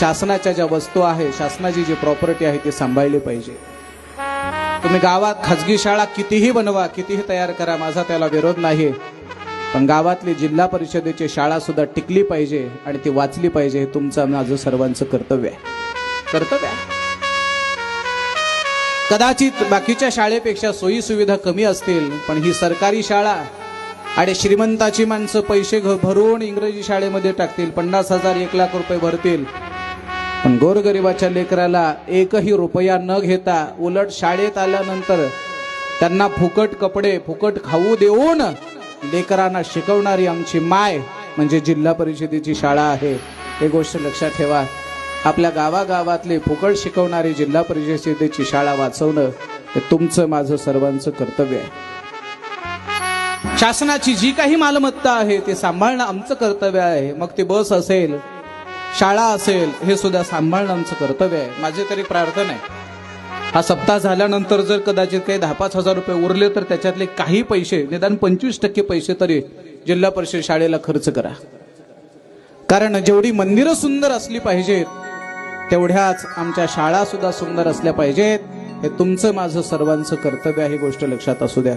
शासनाच्या ज्या वस्तू आहे, शासनाची जी प्रॉपर्टी आहे ती सांभाळली पाहिजे। तुम्ही गावात खाजगी शाळा कितीही बनवा, कितीही तयार करा, माझा त्याला विरोध नाही, पण गावातली जिल्हा परिषदेची शाळा सुद्धा टिकली पाहिजे आणि ती वाचली पाहिजे। हे तुमचं माझं सर्वांचं कर्तव्य आहे। कदाचित बाकीच्या शाळेपेक्षा सोयी सुविधा कमी असतील, पण ही सरकारी शाळा आणि श्रीमंताची माणसं पैसे भरून इंग्रजी शाळेमध्ये टाकतील, 50,000 1,00,000 रुपये भरतील, पण गोरगरिबाच्या लेकराला एकही रुपया न घेता उलट शाळेत आल्यानंतर त्यांना फुकट कपडे, फुकट खाऊ देऊन लेकरांना शिकवणारी आमची माय म्हणजे जिल्हा परिषदेची शाळा आहे। हे गोष्ट लक्षात ठेवा। आपल्या गावागावातले फुकट शिकवणारी जिल्हा परिषदेची शाळा वाचवणं हे तुमचं माझं सर्वांचं कर्तव्य आहे। शासनाची जी काही मालमत्ता आहे ते सांभाळणं आमचं कर्तव्य आहे। मग ती बस असेल, शाळा असेल, हे सुद्धा सांभाळणं आमचं कर्तव्य आहे। माझी तरी प्रार्थना आहे, हा सप्ताह झाल्यानंतर जर कदाचित काही 10-5 हजार रुपये उरले तर त्याच्यातले काही पैसे, निदान 25% पैसे तरी जिल्हा परिषद शाळेला खर्च करा। कारण जेवढी मंदिरं सुंदर असली पाहिजेत तेवढ्याच आमच्या शाळा सुद्धा सुंदर असल्या पाहिजेत। हे तुमचं माझं सर्वांचं कर्तव्य आहे, ही गोष्ट लक्षात असू द्या।